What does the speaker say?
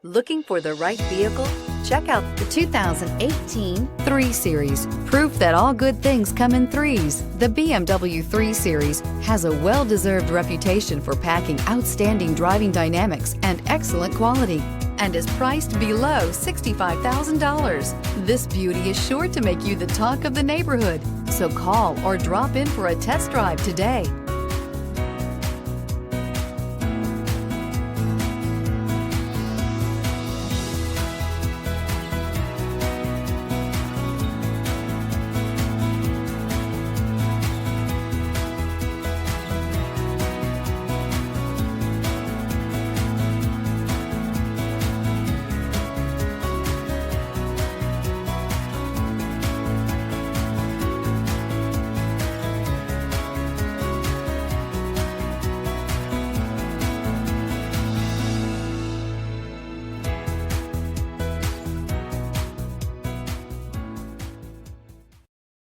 Looking for the right vehicle? Check out the 2018 3 Series. Proof that all good things come in threes. The BMW 3 Series has a well-deserved reputation for packing outstanding driving dynamics and excellent quality, and is priced below $65,000. This beauty is sure to make you the talk of the neighborhood. So call or drop in for a test drive today.